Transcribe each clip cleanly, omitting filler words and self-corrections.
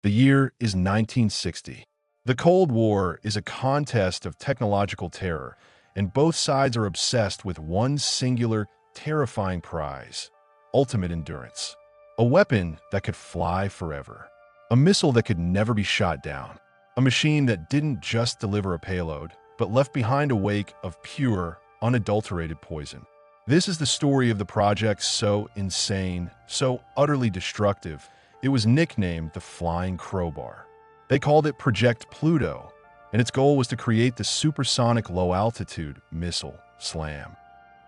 The year is 1960. The Cold War is a contest of technological terror, and both sides are obsessed with one singular, terrifying prize: ultimate endurance. A weapon that could fly forever. A missile that could never be shot down. A machine that didn't just deliver a payload, but left behind a wake of pure, unadulterated poison. This is the story of the project so insane, so utterly destructive, it was nicknamed the Flying Crowbar. They called it Project Pluto, and its goal was to create the Supersonic Low-Altitude Missile, SLAM.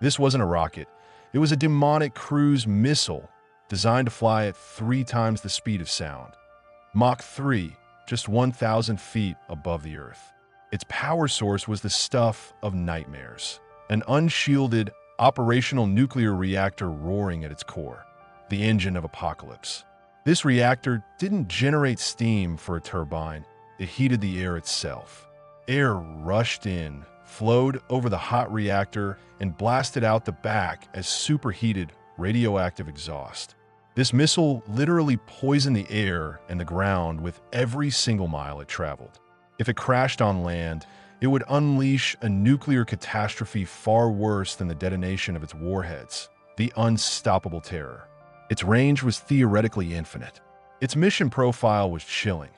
This wasn't a rocket. It was a demonic cruise missile designed to fly at 3 times the speed of sound. Mach 3, just 1,000 feet above the Earth. Its power source was the stuff of nightmares, an unshielded, operational nuclear reactor roaring at its core, the engine of apocalypse. This reactor didn't generate steam for a turbine, it heated the air itself. Air rushed in, flowed over the hot reactor, and blasted out the back as superheated, radioactive exhaust. This missile literally poisoned the air and the ground with every single mile it traveled. If it crashed on land, it would unleash a nuclear catastrophe far worse than the detonation of its warheads, the unstoppable terror. Its range was theoretically infinite. Its mission profile was chilling.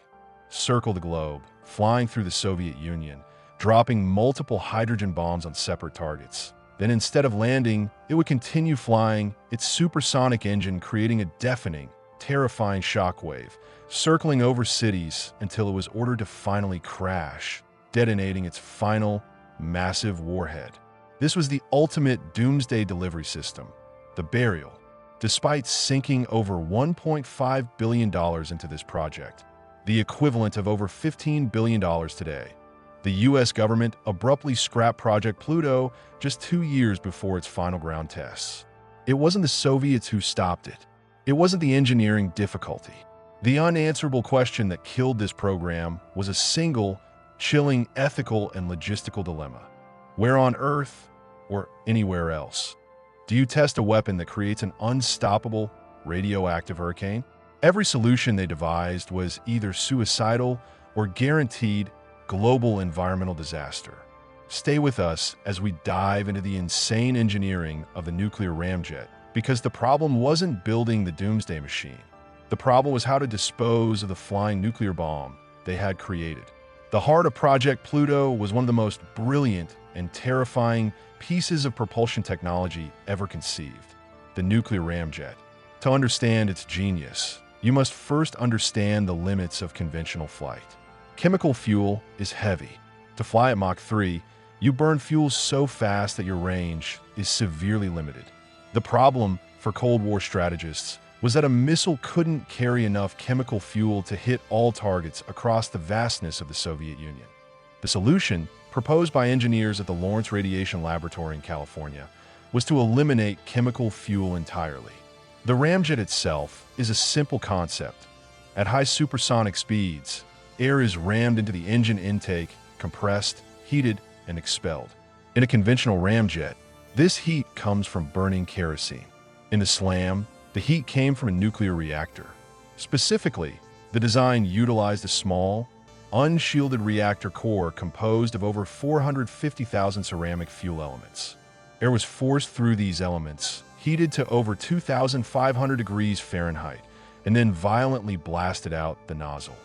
Circle the globe, flying through the Soviet Union, dropping multiple hydrogen bombs on separate targets. Then instead of landing, it would continue flying, its supersonic engine creating a deafening, terrifying shockwave, circling over cities until it was ordered to finally crash, detonating its final, massive warhead. This was the ultimate doomsday delivery system, the burial. Despite sinking over $1.5 billion into this project, the equivalent of over $15 billion today, the US government abruptly scrapped Project Pluto just 2 years before its final ground tests. It wasn't the Soviets who stopped it. It wasn't the engineering difficulty. The unanswerable question that killed this program was a single, chilling ethical and logistical dilemma. Where on Earth, or anywhere else, do you test a weapon that creates an unstoppable radioactive hurricane? Every solution they devised was either suicidal or guaranteed global environmental disaster. Stay with us as we dive into the insane engineering of the nuclear ramjet, because the problem wasn't building the Doomsday Machine. The problem was how to dispose of the flying nuclear bomb they had created. The heart of Project Pluto was one of the most brilliant and terrifying pieces of propulsion technology ever conceived, the nuclear ramjet. To understand its genius, you must first understand the limits of conventional flight. Chemical fuel is heavy. To fly at Mach 3, you burn fuel so fast that your range is severely limited. The problem for Cold War strategists was that a missile couldn't carry enough chemical fuel to hit all targets across the vastness of the Soviet Union. The solution, proposed by engineers at the Lawrence Radiation Laboratory in California, was to eliminate chemical fuel entirely. The ramjet itself is a simple concept. At high supersonic speeds, air is rammed into the engine intake, compressed, heated, and expelled. In a conventional ramjet, this heat comes from burning kerosene. In the SLAM, the heat came from a nuclear reactor. Specifically, the design utilized a small, unshielded reactor core composed of over 450,000 ceramic fuel elements. Air was forced through these elements, heated to over 2,500 degrees Fahrenheit, and then violently blasted out the nozzle.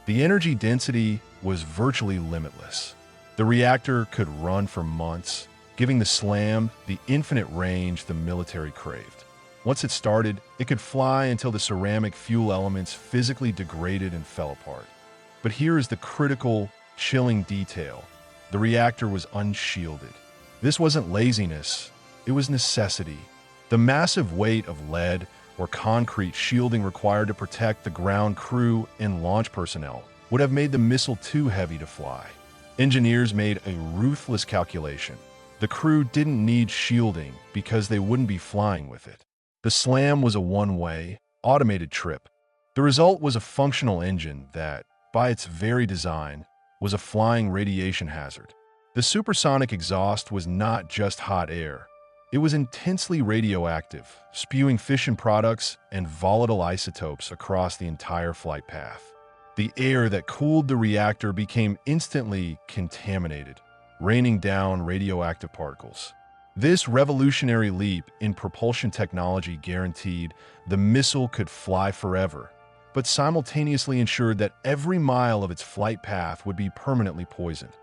The energy density was virtually limitless. The reactor could run for months, giving the SLAM the infinite range the military craved. Once it started, it could fly until the ceramic fuel elements physically degraded and fell apart. But here is the critical, chilling detail. The reactor was unshielded. This wasn't laziness, it was necessity. The massive weight of lead or concrete shielding required to protect the ground crew and launch personnel would have made the missile too heavy to fly. Engineers made a ruthless calculation. The crew didn't need shielding because they wouldn't be flying with it. The SLAM was a one-way, automated trip. The result was a functional engine that, by its very design, was a flying radiation hazard. The supersonic exhaust was not just hot air. It was intensely radioactive, spewing fission products and volatile isotopes across the entire flight path. The air that cooled the reactor became instantly contaminated, raining down radioactive particles. This revolutionary leap in propulsion technology guaranteed the missile could fly forever, but simultaneously ensured that every mile of its flight path would be permanently poisoned.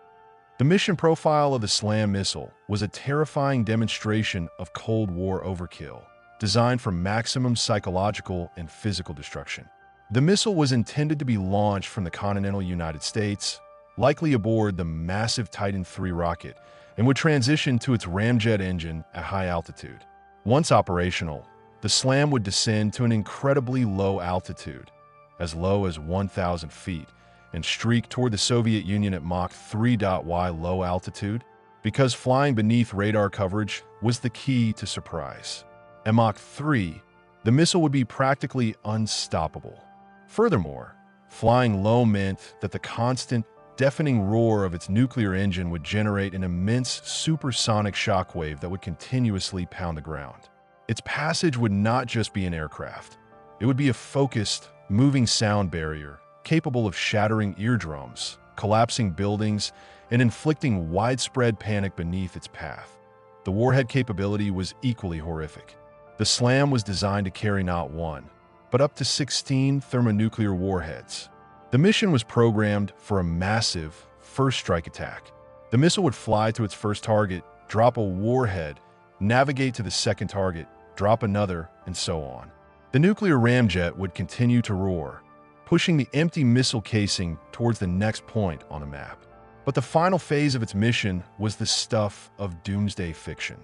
The mission profile of the SLAM missile was a terrifying demonstration of Cold War overkill, designed for maximum psychological and physical destruction. The missile was intended to be launched from the continental United States, likely aboard the massive Titan III rocket, and would transition to its Ramjet engine at high altitude. Once operational, the SLAM would descend to an incredibly low altitude, as low as 1,000 feet, and streak toward the Soviet Union at Mach 3.y low altitude, because flying beneath radar coverage was the key to surprise. At Mach 3, the missile would be practically unstoppable. Furthermore, flying low meant that the constant, deafening roar of its nuclear engine would generate an immense supersonic shockwave that would continuously pound the ground. Its passage would not just be an aircraft. It would be a focused, moving sound barrier capable of shattering eardrums, collapsing buildings, and inflicting widespread panic beneath its path. The warhead capability was equally horrific. The SLAM was designed to carry not one, but up to 16 thermonuclear warheads. The mission was programmed for a massive first strike attack. The missile would fly to its first target, drop a warhead, navigate to the second target, drop another, and so on. The nuclear ramjet would continue to roar, pushing the empty missile casing towards the next point on a map. But the final phase of its mission was the stuff of doomsday fiction.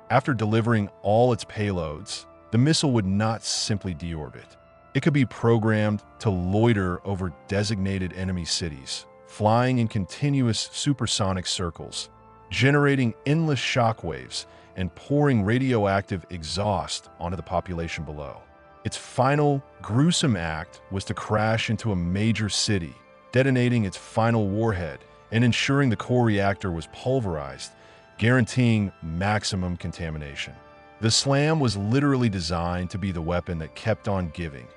After delivering all its payloads, the missile would not simply deorbit. It could be programmed to loiter over designated enemy cities, flying in continuous supersonic circles, generating endless shockwaves and pouring radioactive exhaust onto the population below. Its final, gruesome act was to crash into a major city, detonating its final warhead and ensuring the core reactor was pulverized, guaranteeing maximum contamination. The SLAM was literally designed to be the weapon that kept on giving,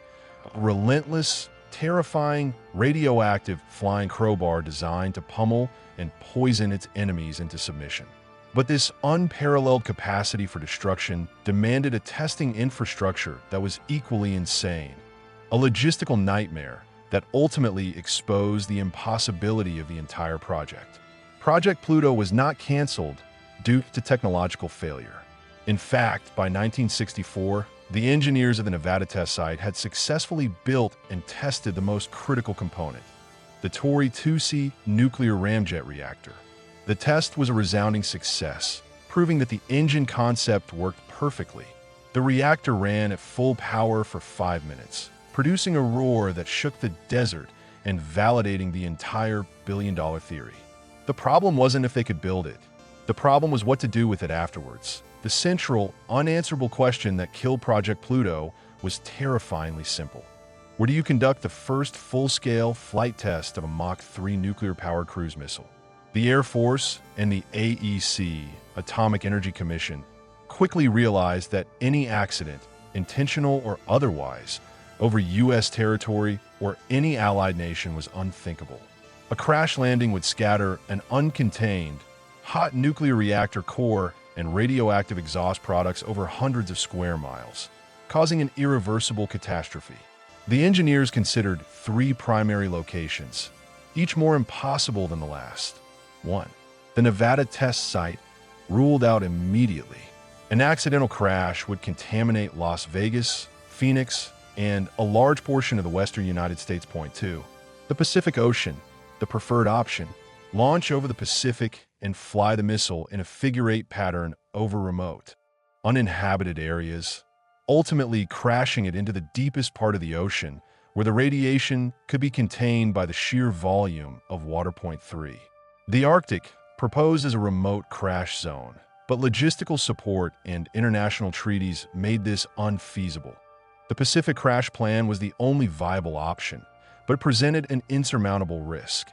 a relentless, terrifying, radioactive flying crowbar designed to pummel and poison its enemies into submission. But this unparalleled capacity for destruction demanded a testing infrastructure that was equally insane, a logistical nightmare that ultimately exposed the impossibility of the entire project. Project Pluto was not canceled due to technological failure. In fact, by 1964, the engineers of the Nevada test site had successfully built and tested the most critical component, the Tory 2C nuclear ramjet reactor. The test was a resounding success, proving that the engine concept worked perfectly. The reactor ran at full power for 5 minutes, producing a roar that shook the desert and validating the entire billion-dollar theory. The problem wasn't if they could build it. The problem was what to do with it afterwards. The central, unanswerable question that killed Project Pluto was terrifyingly simple. Where do you conduct the first full-scale flight test of a Mach 3 nuclear-powered cruise missile? The Air Force and the AEC, Atomic Energy Commission, quickly realized that any accident, intentional or otherwise, over U.S. territory or any allied nation was unthinkable. A crash landing would scatter an uncontained, hot nuclear reactor core and radioactive exhaust products over hundreds of square miles, causing an irreversible catastrophe. The engineers considered 3 primary locations, each more impossible than the last. 1. The Nevada test site ruled out immediately. An accidental crash would contaminate Las Vegas, Phoenix, and a large portion of the western United States. Point 2. The Pacific Ocean, the preferred option. Launch over the Pacific and fly the missile in a figure-8 pattern over remote, uninhabited areas, ultimately crashing it into the deepest part of the ocean, where the radiation could be contained by the sheer volume of water. Point 3. The Arctic, proposed as a remote crash zone, but logistical support and international treaties made this unfeasible. The Pacific crash plan was the only viable option, but presented an insurmountable risk.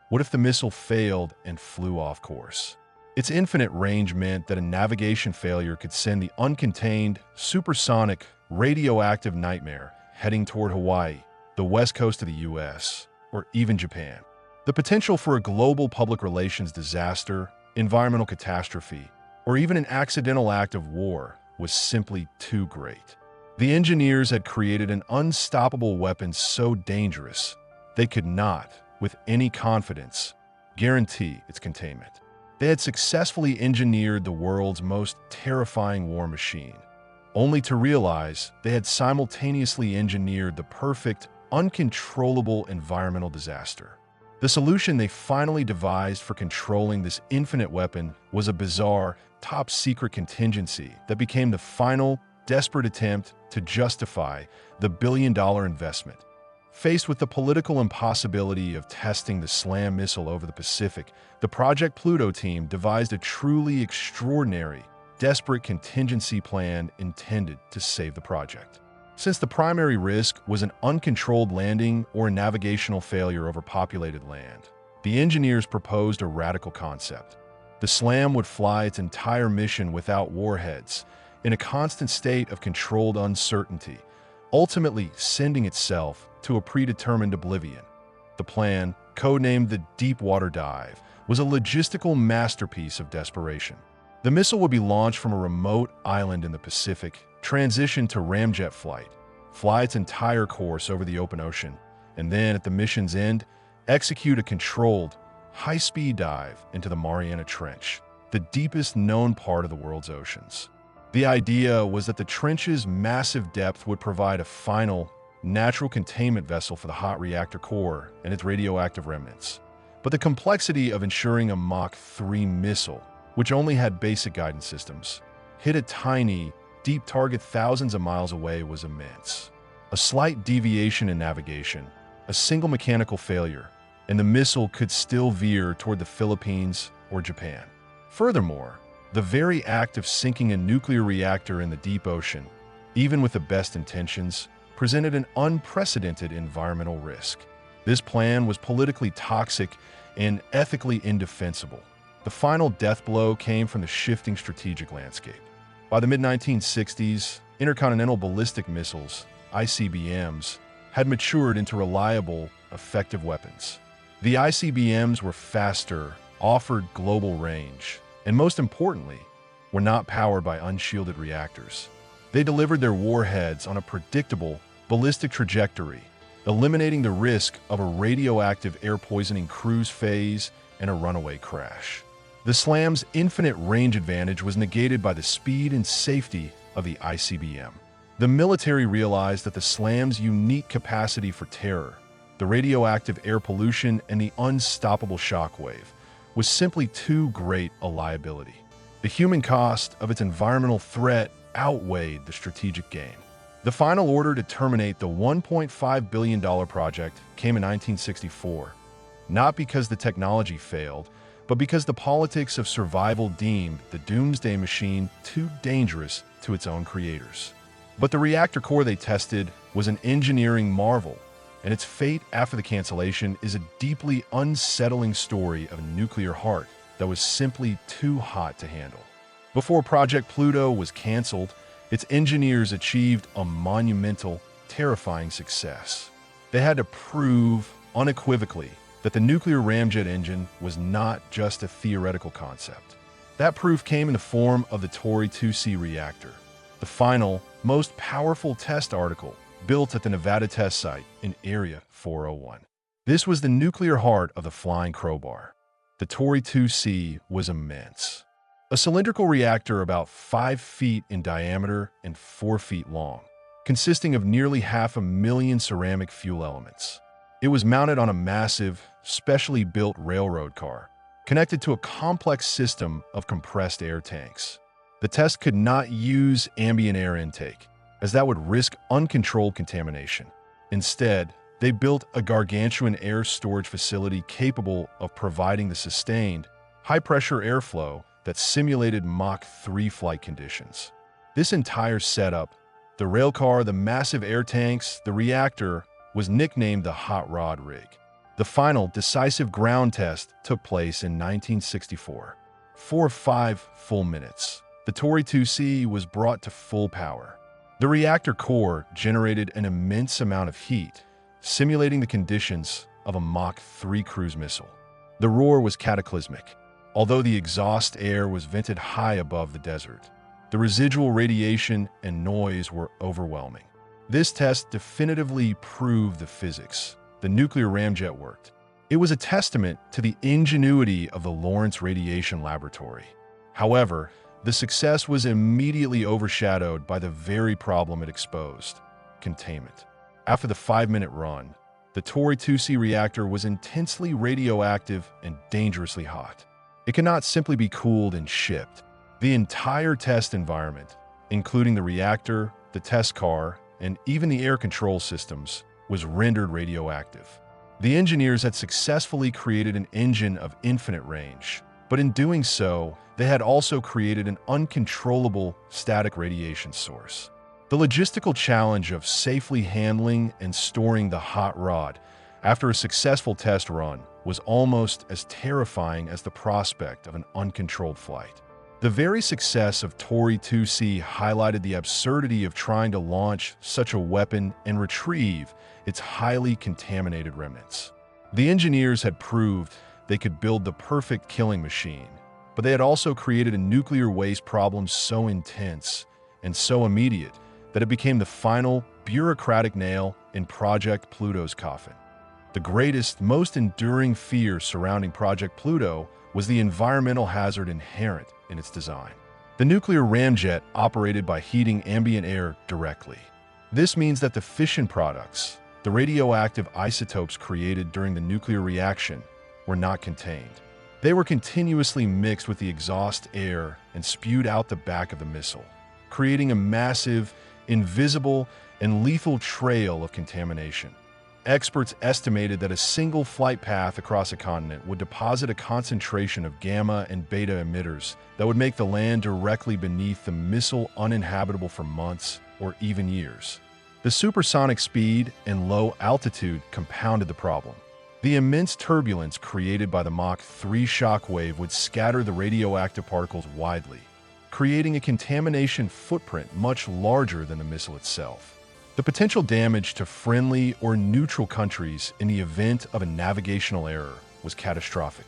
What if the missile failed and flew off course? Its infinite range meant that a navigation failure could send the uncontained, supersonic, radioactive nightmare heading toward Hawaii, the west coast of the U.S., or even Japan. The potential for a global public relations disaster, environmental catastrophe, or even an accidental act of war was simply too great. The engineers had created an unstoppable weapon so dangerous they could not, with any confidence, guarantee its containment. They had successfully engineered the world's most terrifying war machine, only to realize they had simultaneously engineered the perfect, uncontrollable environmental disaster. The solution they finally devised for controlling this infinite weapon was a bizarre, top-secret contingency that became the final, desperate attempt to justify the billion-dollar investment. Faced with the political impossibility of testing the SLAM missile over the Pacific, the Project Pluto team devised a truly extraordinary, desperate contingency plan intended to save the project. Since the primary risk was an uncontrolled landing or a navigational failure over populated land, the engineers proposed a radical concept. The SLAM would fly its entire mission without warheads, in a constant state of controlled uncertainty, ultimately sending itself to a predetermined oblivion. The plan, codenamed the Deep Water Dive, was a logistical masterpiece of desperation. The missile would be launched from a remote island in the Pacific, transition to Ramjet flight, fly its entire course over the open ocean, and then, at the mission's end, execute a controlled, high-speed dive into the Mariana Trench, the deepest known part of the world's oceans. The idea was that the trench's massive depth would provide a final, natural containment vessel for the hot reactor core and its radioactive remnants. But the complexity of ensuring a Mach 3 missile, which only had basic guidance systems, hit a tiny, deep target thousands of miles away was immense. A slight deviation in navigation, a single mechanical failure, and the missile could still veer toward the Philippines or Japan. Furthermore, the very act of sinking a nuclear reactor in the deep ocean, even with the best intentions, presented an unprecedented environmental risk. This plan was politically toxic and ethically indefensible. The final death blow came from the shifting strategic landscape. By the mid-1960s, intercontinental ballistic missiles, ICBMs, had matured into reliable, effective weapons. The ICBMs were faster, offered global range, and most importantly, were not powered by unshielded reactors. They delivered their warheads on a predictable, ballistic trajectory, eliminating the risk of a radioactive air-poisoning cruise phase and a runaway crash. The SLAM's infinite range advantage was negated by the speed and safety of the ICBM. The military realized that the SLAM's unique capacity for terror, the radioactive air pollution, and the unstoppable shockwave was simply too great a liability. The human cost of its environmental threat outweighed the strategic gain. The final order to terminate the $1.5 billion project came in 1964, not because the technology failed, but because the politics of survival deemed the Doomsday Machine too dangerous to its own creators. But the reactor core they tested was an engineering marvel, and its fate after the cancellation is a deeply unsettling story of a nuclear heart that was simply too hot to handle. Before Project Pluto was canceled, its engineers achieved a monumental, terrifying success. They had to prove unequivocally that the nuclear ramjet engine was not just a theoretical concept. That proof came in the form of the Tory 2C reactor, the final, most powerful test article built at the Nevada test site in Area 401. This was the nuclear heart of the Flying Crowbar. The Tory 2C was immense. A cylindrical reactor about 5 feet in diameter and 4 feet long, consisting of nearly 500,000 ceramic fuel elements. It was mounted on a massive, specially built railroad car, connected to a complex system of compressed air tanks. The test could not use ambient air intake, as that would risk uncontrolled contamination. Instead, they built a gargantuan air storage facility capable of providing the sustained, high-pressure airflow that simulated Mach 3 flight conditions. This entire setup, the railcar, the massive air tanks, the reactor, was nicknamed the Hot Rod Rig. The final, decisive ground test took place in 1964. For 5 full minutes, the Tory 2C was brought to full power. The reactor core generated an immense amount of heat, simulating the conditions of a Mach 3 cruise missile. The roar was cataclysmic. Although the exhaust air was vented high above the desert, the residual radiation and noise were overwhelming. This test definitively proved the physics. The nuclear ramjet worked. It was a testament to the ingenuity of the Lawrence Radiation Laboratory. However, the success was immediately overshadowed by the very problem it exposed: containment. After the 5-minute run, the Tory 2C reactor was intensely radioactive and dangerously hot. It cannot simply be cooled and shipped. The entire test environment, including the reactor, the test car, and even the air control systems, was rendered radioactive. The engineers had successfully created an engine of infinite range, but in doing so, they had also created an uncontrollable static radiation source. The logistical challenge of safely handling and storing the hot rod after a successful test run was almost as terrifying as the prospect of an uncontrolled flight. The very success of Tory 2C highlighted the absurdity of trying to launch such a weapon and retrieve its highly contaminated remnants. The engineers had proved they could build the perfect killing machine, but they had also created a nuclear waste problem so intense and so immediate that it became the final bureaucratic nail in Project Pluto's coffin. The greatest, most enduring fear surrounding Project Pluto was the environmental hazard inherent in its design. The nuclear ramjet operated by heating ambient air directly. This means that the fission products, the radioactive isotopes created during the nuclear reaction, were not contained. They were continuously mixed with the exhaust air and spewed out the back of the missile, creating a massive, invisible, and lethal trail of contamination. Experts estimated that a single flight path across a continent would deposit a concentration of gamma and beta emitters that would make the land directly beneath the missile uninhabitable for months or even years. The supersonic speed and low altitude compounded the problem. The immense turbulence created by the Mach 3 shockwave would scatter the radioactive particles widely, creating a contamination footprint much larger than the missile itself. The potential damage to friendly or neutral countries in the event of a navigational error was catastrophic.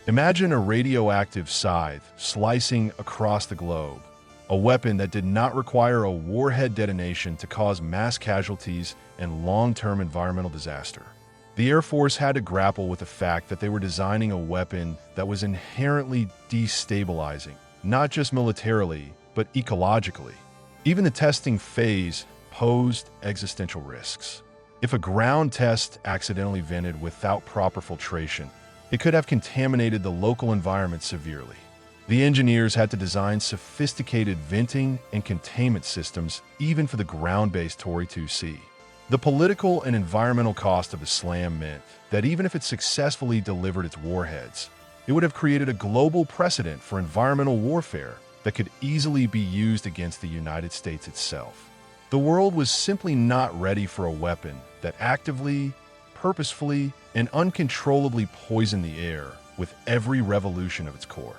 Imagine a radioactive scythe slicing across the globe, a weapon that did not require a warhead detonation to cause mass casualties and long-term environmental disaster. The Air Force had to grapple with the fact that they were designing a weapon that was inherently destabilizing, not just militarily, but ecologically. Even the testing phase posed existential risks. If a ground test accidentally vented without proper filtration, it could have contaminated the local environment severely. The engineers had to design sophisticated venting and containment systems even for the ground-based Tory 2C. The political and environmental cost of the SLAM meant that even if it successfully delivered its warheads, it would have created a global precedent for environmental warfare that could easily be used against the United States itself. The world was simply not ready for a weapon that actively, purposefully, and uncontrollably poisoned the air with every revolution of its core.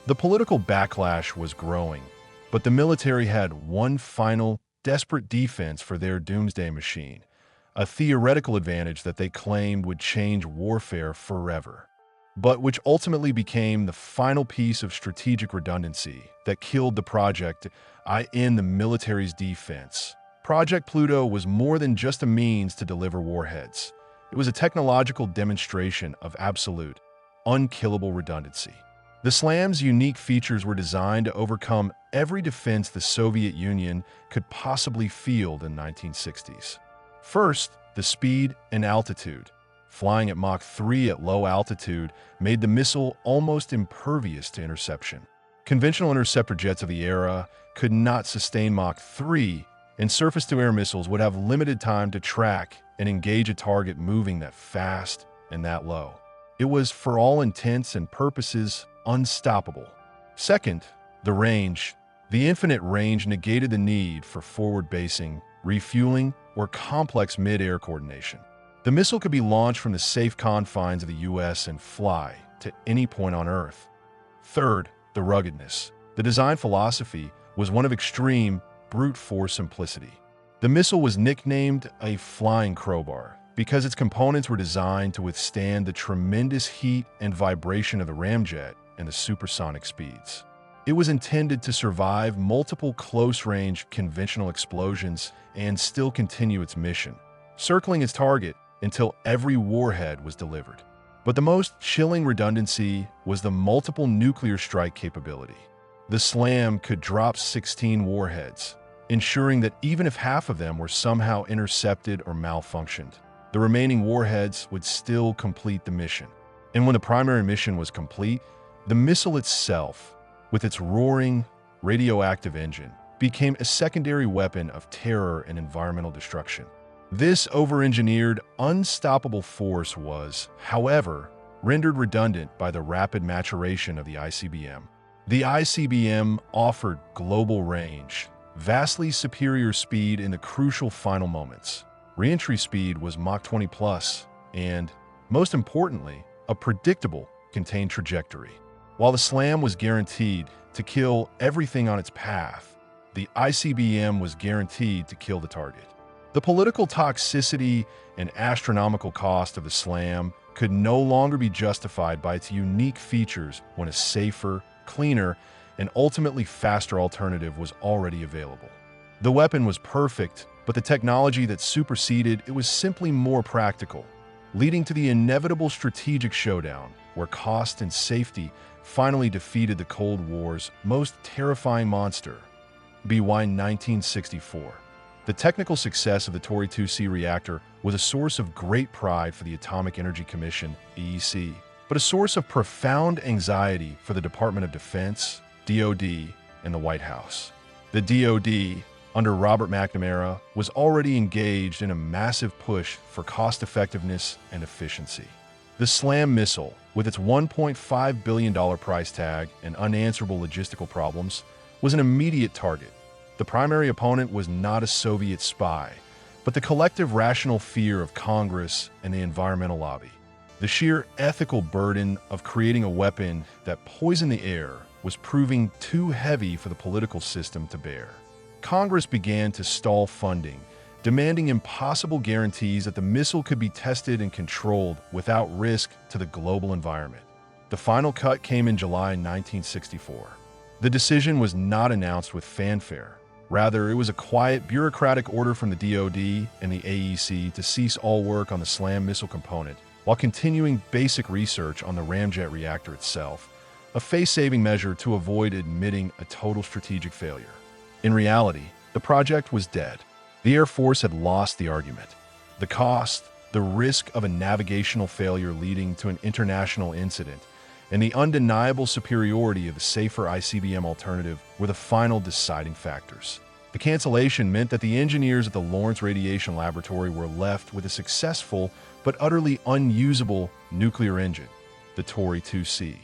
The political backlash was growing, but the military had one final, desperate defense for their Doomsday Machine, a theoretical advantage that they claimed would change warfare forever, but which ultimately became the final piece of strategic redundancy that killed the project in the military's defense. Project Pluto was more than just a means to deliver warheads. It was a technological demonstration of absolute, unkillable redundancy. The SLAM's unique features were designed to overcome every defense the Soviet Union could possibly field in the 1960s. First, the speed and altitude. Flying at Mach 3 at low altitude made the missile almost impervious to interception. Conventional interceptor jets of the era could not sustain Mach 3, and surface-to-air missiles would have limited time to track and engage a target moving that fast and that low. It was, for all intents and purposes, unstoppable. Second, the range. The infinite range negated the need for forward basing, refueling, or complex mid-air coordination. The missile could be launched from the safe confines of the US and fly to any point on Earth. Third, the ruggedness. The design philosophy was one of extreme, brute force simplicity. The missile was nicknamed a Flying Crowbar, because its components were designed to withstand the tremendous heat and vibration of the ramjet and the supersonic speeds. It was intended to survive multiple close-range conventional explosions and still continue its mission, circling its target until every warhead was delivered. But the most chilling redundancy was the multiple nuclear strike capability. The SLAM could drop 16 warheads, ensuring that even if half of them were somehow intercepted or malfunctioned, the remaining warheads would still complete the mission. And when the primary mission was complete, the missile itself, with its roaring, radioactive engine, became a secondary weapon of terror and environmental destruction. This over-engineered, unstoppable force was, however, rendered redundant by the rapid maturation of the ICBM. The ICBM offered global range, vastly superior speed in the crucial final moments. Re-entry speed was Mach 20 plus, and, most importantly, a predictable, contained trajectory. While the SLAM was guaranteed to kill everything on its path, the ICBM was guaranteed to kill the target. The political toxicity and astronomical cost of the SLAM could no longer be justified by its unique features when a safer, cleaner, and ultimately faster alternative was already available. The weapon was perfect, but the technology that superseded it was simply more practical, leading to the inevitable strategic showdown where cost and safety finally defeated the Cold War's most terrifying monster, BY 1964. The technical success of the Tory 2C reactor was a source of great pride for the Atomic Energy Commission, EEC, but a source of profound anxiety for the Department of Defense, DoD, and the White House. The DoD, under Robert McNamara, was already engaged in a massive push for cost-effectiveness and efficiency. The SLAM missile, with its $1.5 billion price tag and unanswerable logistical problems, was an immediate target. The primary opponent was not a Soviet spy, but the collective rational fear of Congress and the environmental lobby. The sheer ethical burden of creating a weapon that poisoned the air was proving too heavy for the political system to bear. Congress began to stall funding, demanding impossible guarantees that the missile could be tested and controlled without risk to the global environment. The final cut came in July 1964. The decision was not announced with fanfare. Rather, it was a quiet, bureaucratic order from the DoD and the AEC to cease all work on the SLAM missile component while continuing basic research on the ramjet reactor itself, a face-saving measure to avoid admitting a total strategic failure. In reality, the project was dead. The Air Force had lost the argument. The cost, the risk of a navigational failure leading to an international incident, and the undeniable superiority of the safer ICBM alternative were the final deciding factors. The cancellation meant that the engineers at the Lawrence Radiation Laboratory were left with a successful but utterly unusable nuclear engine, the Tory 2C.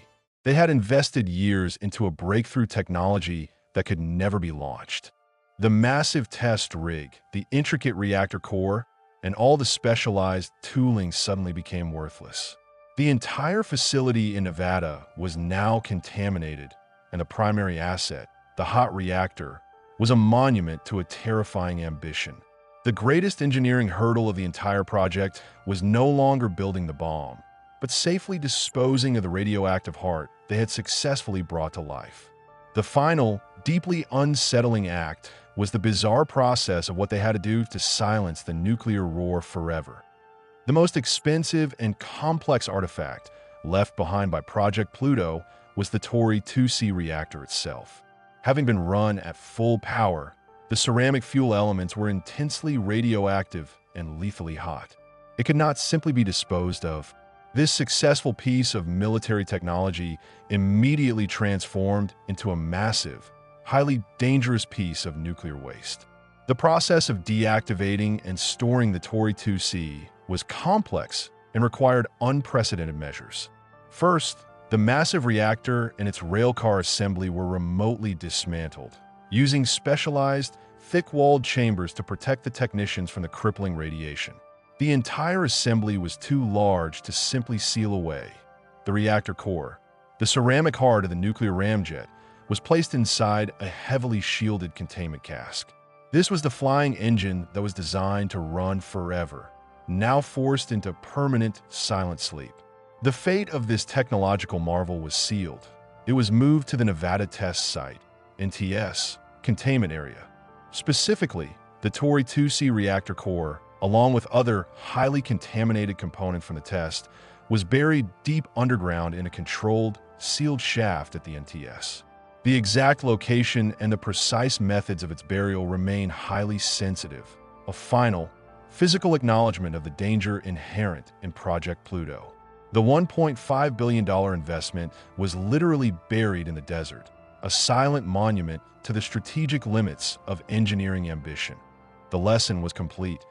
They had invested years into a breakthrough technology that could never be launched. The massive test rig, the intricate reactor core, and all the specialized tooling suddenly became worthless. The entire facility in Nevada was now contaminated, and the primary asset, the hot reactor, was a monument to a terrifying ambition. The greatest engineering hurdle of the entire project was no longer building the bomb, but safely disposing of the radioactive heart they had successfully brought to life. The final, deeply unsettling act was the bizarre process of what they had to do to silence the nuclear roar forever. The most expensive and complex artifact left behind by Project Pluto was the Tory 2C reactor itself. Having been run at full power, the ceramic fuel elements were intensely radioactive and lethally hot. It could not simply be disposed of. This successful piece of military technology immediately transformed into a massive, highly dangerous piece of nuclear waste. The process of deactivating and storing the Tory 2C was complex and required unprecedented measures. First, the massive reactor and its railcar assembly were remotely dismantled, using specialized, thick-walled chambers to protect the technicians from the crippling radiation. The entire assembly was too large to simply seal away. The reactor core, the ceramic heart of the nuclear ramjet, was placed inside a heavily shielded containment cask. This was the flying engine that was designed to run forever, now forced into permanent, silent sleep. The fate of this technological marvel was sealed. It was moved to the Nevada Test Site, NTS, containment area. Specifically, the Tory 2C reactor core, along with other highly contaminated components from the test, was buried deep underground in a controlled, sealed shaft at the NTS. The exact location and the precise methods of its burial remain highly sensitive, a final, physical acknowledgement of the danger inherent in Project Pluto. The $1.5 billion investment was literally buried in the desert, a silent monument to the strategic limits of engineering ambition. The lesson was complete.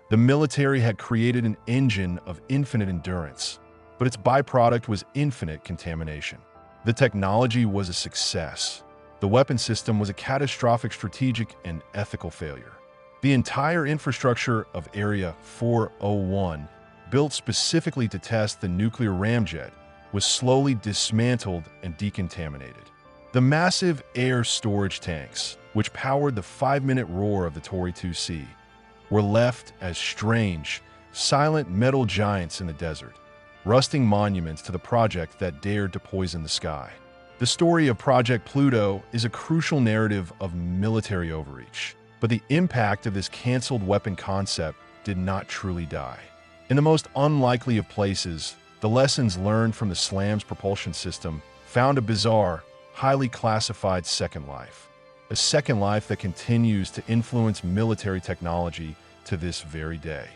The military had created an engine of infinite endurance, but its byproduct was infinite contamination. The technology was a success. The weapon system was a catastrophic strategic and ethical failure. The entire infrastructure of Area 401, built specifically to test the nuclear ramjet, was slowly dismantled and decontaminated. The massive air storage tanks, which powered the 5-minute roar of the Tory 2C, were left as strange, silent metal giants in the desert, rusting monuments to the project that dared to poison the sky. The story of Project Pluto is a crucial narrative of military overreach, but the impact of this canceled weapon concept did not truly die. In the most unlikely of places, the lessons learned from the SLAM's propulsion system found a bizarre, highly classified second life. A second life that continues to influence military technology to this very day.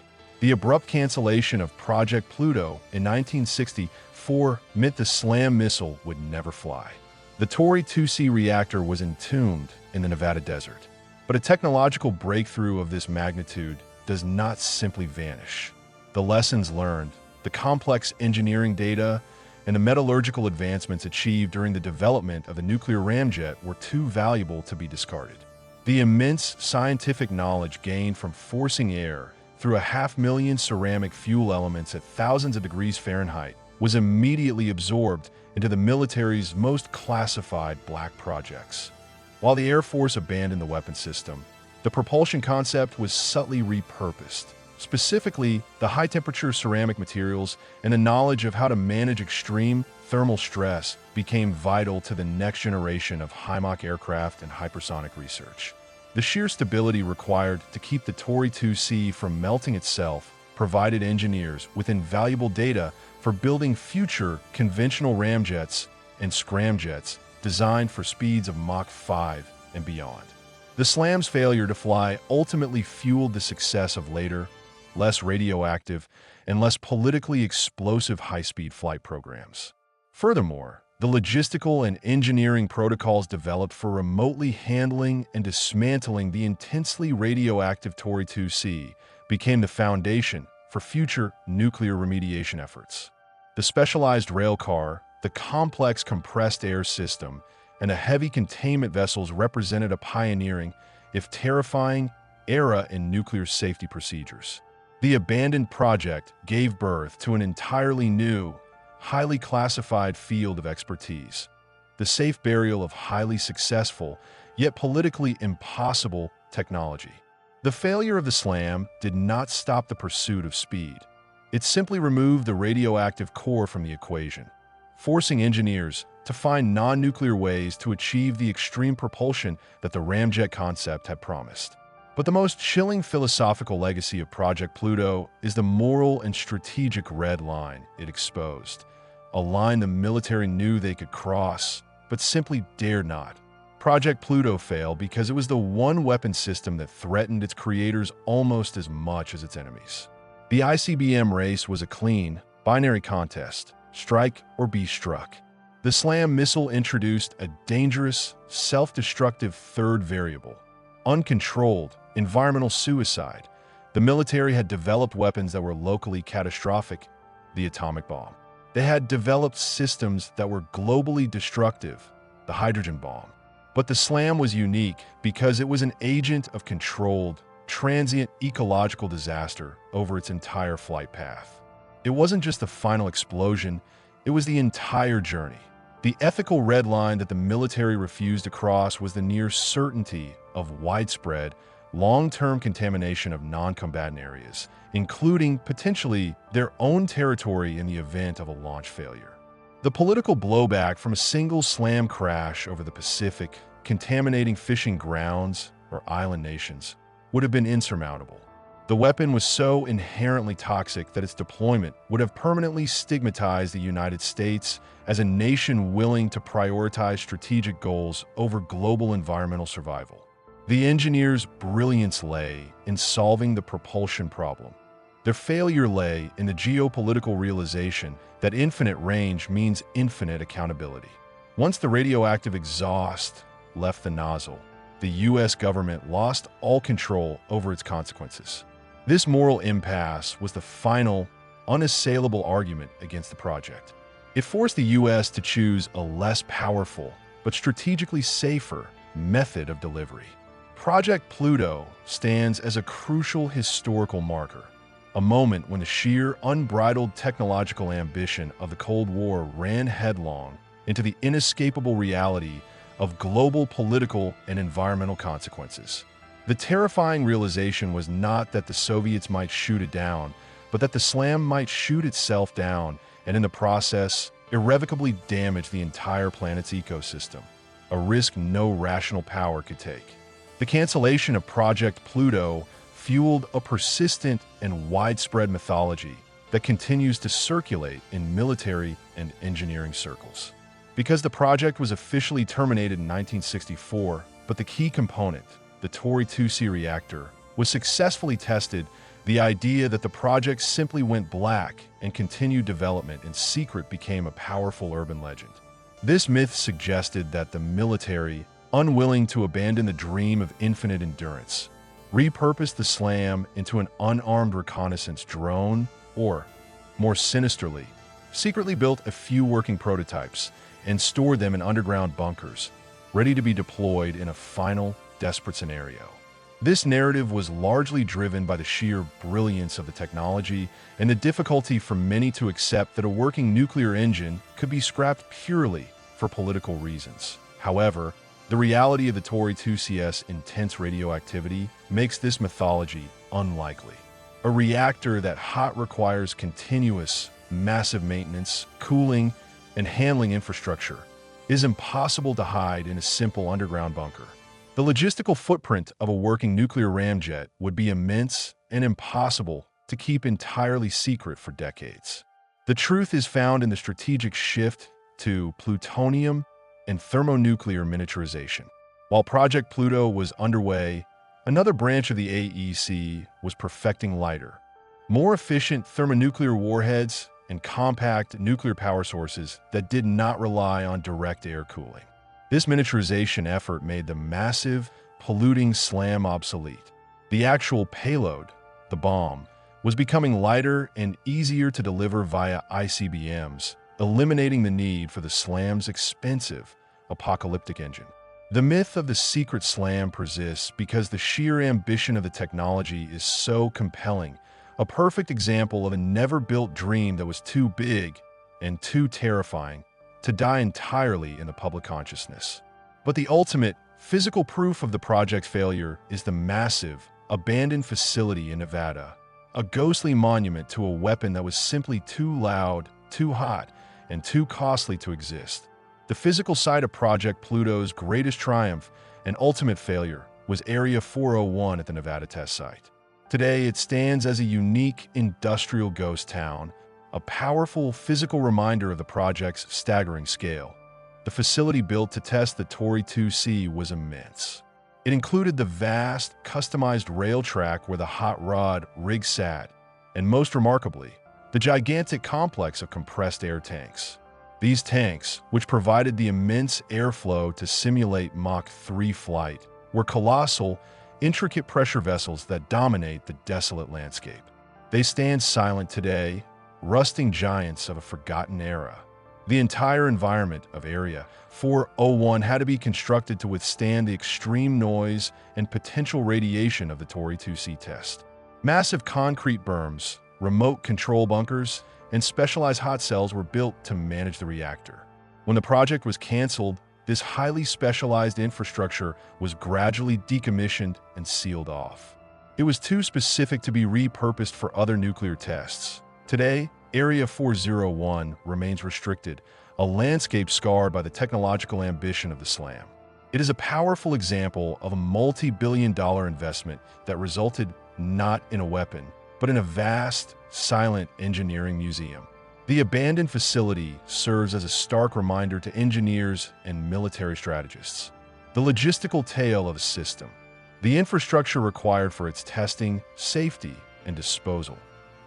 The abrupt cancellation of Project Pluto in 1964 meant the SLAM missile would never fly. The Tory 2C reactor was entombed in the Nevada desert. But a technological breakthrough of this magnitude does not simply vanish. The lessons learned, the complex engineering data, and the metallurgical advancements achieved during the development of the nuclear ramjet were too valuable to be discarded. The immense scientific knowledge gained from forcing air through 500,000 ceramic fuel elements at thousands of degrees Fahrenheit was immediately absorbed into the military's most classified black projects. While the Air Force abandoned the weapon system, the propulsion concept was subtly repurposed. Specifically, the high-temperature ceramic materials and the knowledge of how to manage extreme thermal stress became vital to the next generation of high-Mach aircraft and hypersonic research. The sheer stability required to keep the Tory 2C from melting itself provided engineers with invaluable data for building future conventional ramjets and scramjets designed for speeds of Mach 5 and beyond. The SLAM's failure to fly ultimately fueled the success of later, less radioactive, and less politically explosive high-speed flight programs. Furthermore, the logistical and engineering protocols developed for remotely handling and dismantling the intensely radioactive Tory 2C became the foundation for future nuclear remediation efforts. The specialized railcar, the complex compressed air system, and the heavy containment vessels represented a pioneering, if terrifying, era in nuclear safety procedures. The abandoned project gave birth to an entirely new, highly classified field of expertise, the safe burial of highly successful, yet politically impossible technology. The failure of the SLAM did not stop the pursuit of speed. It simply removed the radioactive core from the equation, forcing engineers to find non-nuclear ways to achieve the extreme propulsion that the ramjet concept had promised. But the most chilling philosophical legacy of Project Pluto is the moral and strategic red line it exposed, a line the military knew they could cross, but simply dared not. Project Pluto failed because it was the one weapon system that threatened its creators almost as much as its enemies. The ICBM race was a clean, binary contest, strike or be struck. The SLAM missile introduced a dangerous, self-destructive third variable, uncontrolled, environmental suicide. The military had developed weapons that were locally catastrophic, the atomic bomb. They had developed systems that were globally destructive, the hydrogen bomb. But the SLAM was unique because it was an agent of controlled, transient ecological disaster over its entire flight path. It wasn't just the final explosion, it was the entire journey. The ethical red line that the military refused to cross was the near certainty of widespread, long-term contamination of non-combatant areas, including potentially their own territory in the event of a launch failure. The political blowback from a single SLAM crash over the Pacific, contaminating fishing grounds or island nations, would have been insurmountable. The weapon was so inherently toxic that its deployment would have permanently stigmatized the United States as a nation willing to prioritize strategic goals over global environmental survival. The engineers' brilliance lay in solving the propulsion problem. Their failure lay in the geopolitical realization that infinite range means infinite accountability. Once the radioactive exhaust left the nozzle, the U.S. government lost all control over its consequences. This moral impasse was the final, unassailable argument against the project. It forced the U.S. to choose a less powerful, but strategically safer, method of delivery. Project Pluto stands as a crucial historical marker, a moment when the sheer, unbridled technological ambition of the Cold War ran headlong into the inescapable reality of global political and environmental consequences. The terrifying realization was not that the Soviets might shoot it down, but that the SLAM might shoot itself down and in the process irrevocably damage the entire planet's ecosystem, a risk no rational power could take. The cancellation of Project Pluto fueled a persistent and widespread mythology that continues to circulate in military and engineering circles. Because the project was officially terminated in 1964, but the key component, the Tory 2C reactor, was successfully tested, the idea that the project simply went black and continued development in secret became a powerful urban legend. This myth suggested that the military, unwilling to abandon the dream of infinite endurance, repurposed the SLAM into an unarmed reconnaissance drone, or, more sinisterly, secretly built a few working prototypes and stored them in underground bunkers, ready to be deployed in a final, desperate scenario. This narrative was largely driven by the sheer brilliance of the technology and the difficulty for many to accept that a working nuclear engine could be scrapped purely for political reasons. However, the reality of the Tory 2CS intense radioactivity makes this mythology unlikely. A reactor that hot requires continuous, massive maintenance, cooling, and handling infrastructure is impossible to hide in a simple underground bunker. The logistical footprint of a working nuclear ramjet would be immense and impossible to keep entirely secret for decades. The truth is found in the strategic shift to plutonium and thermonuclear miniaturization. While Project Pluto was underway, another branch of the AEC was perfecting lighter, more efficient thermonuclear warheads and compact nuclear power sources that did not rely on direct air cooling. This miniaturization effort made the massive, polluting SLAM obsolete. The actual payload, the bomb, was becoming lighter and easier to deliver via ICBMs, eliminating the need for the SLAM's expensive, apocalyptic engine. The myth of the secret SLAM persists because the sheer ambition of the technology is so compelling, a perfect example of a never-built dream that was too big and too terrifying to die entirely in the public consciousness. But the ultimate, physical proof of the project's failure is the massive, abandoned facility in Nevada, a ghostly monument to a weapon that was simply too loud, too hot, and too costly to exist. The physical site of Project Pluto's greatest triumph and ultimate failure was Area 401 at the Nevada test site. Today, it stands as a unique industrial ghost town, a powerful physical reminder of the project's staggering scale. The facility built to test the Tory 2C was immense. It included the vast, customized rail track where the hot rod rig sat, and most remarkably, the gigantic complex of compressed air tanks. These tanks, which provided the immense airflow to simulate Mach 3 flight, were colossal, intricate pressure vessels that dominate the desolate landscape. They stand silent today, rusting giants of a forgotten era. The entire environment of Area 401 had to be constructed to withstand the extreme noise and potential radiation of the Tory 2C test. Massive concrete berms, remote control bunkers, and specialized hot cells were built to manage the reactor. When the project was canceled, this highly specialized infrastructure was gradually decommissioned and sealed off. It was too specific to be repurposed for other nuclear tests. Today, Area 401 remains restricted, a landscape scarred by the technological ambition of the SLAM. It is a powerful example of a multi-billion-dollar investment that resulted not in a weapon, but in a vast, silent engineering museum. The abandoned facility serves as a stark reminder to engineers and military strategists. The logistical tale of a system, the infrastructure required for its testing, safety, and disposal,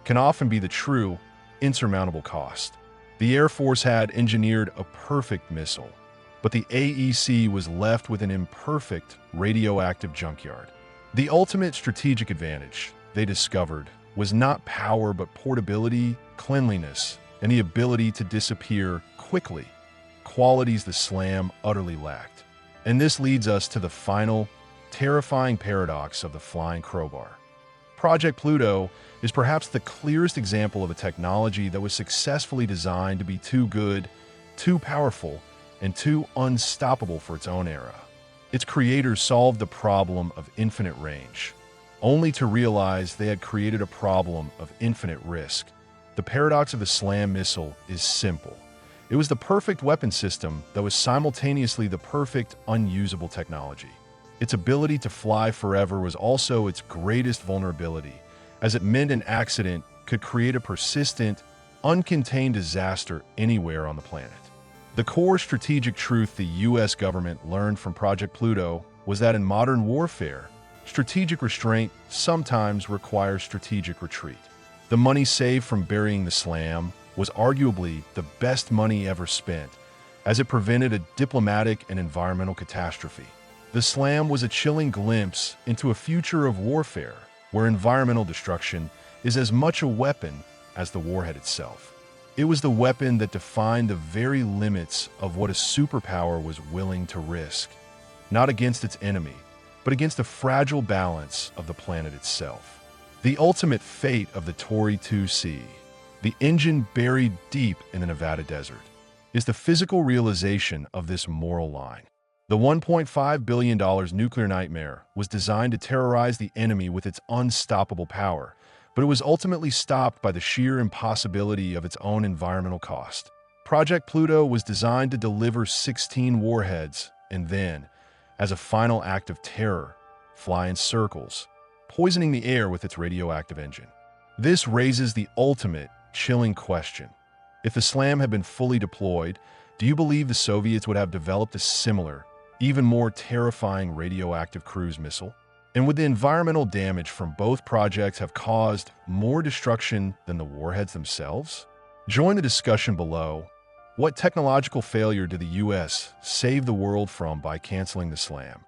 can often be the true, insurmountable cost. The Air Force had engineered a perfect missile, but the AEC was left with an imperfect radioactive junkyard. The ultimate strategic advantage, they discovered, was not power but portability, cleanliness, and the ability to disappear quickly, qualities the SLAM utterly lacked. And this leads us to the final, terrifying paradox of the Flying Crowbar. Project Pluto is perhaps the clearest example of a technology that was successfully designed to be too good, too powerful, and too unstoppable for its own era. Its creators solved the problem of infinite range, only to realize they had created a problem of infinite risk. The paradox of the SLAM missile is simple. It was the perfect weapon system that was simultaneously the perfect unusable technology. Its ability to fly forever was also its greatest vulnerability, as it meant an accident could create a persistent, uncontained disaster anywhere on the planet. The core strategic truth the U.S. government learned from Project Pluto was that in modern warfare, strategic restraint sometimes requires strategic retreat. The money saved from burying the SLAM was arguably the best money ever spent, as it prevented a diplomatic and environmental catastrophe. The SLAM was a chilling glimpse into a future of warfare where environmental destruction is as much a weapon as the warhead itself. It was the weapon that defined the very limits of what a superpower was willing to risk, not against its enemy, but against the fragile balance of the planet itself. The ultimate fate of the Tory 2C, the engine buried deep in the Nevada desert, is the physical realization of this moral line. The $1.5 billion nuclear nightmare was designed to terrorize the enemy with its unstoppable power, but it was ultimately stopped by the sheer impossibility of its own environmental cost. Project Pluto was designed to deliver 16 warheads and then, as a final act of terror, fly in circles, poisoning the air with its radioactive engine. This raises the ultimate, chilling question. If the SLAM had been fully deployed, do you believe the Soviets would have developed a similar, even more terrifying radioactive cruise missile? And would the environmental damage from both projects have caused more destruction than the warheads themselves? Join the discussion below. What technological failure did the US save the world from by canceling the SLAM?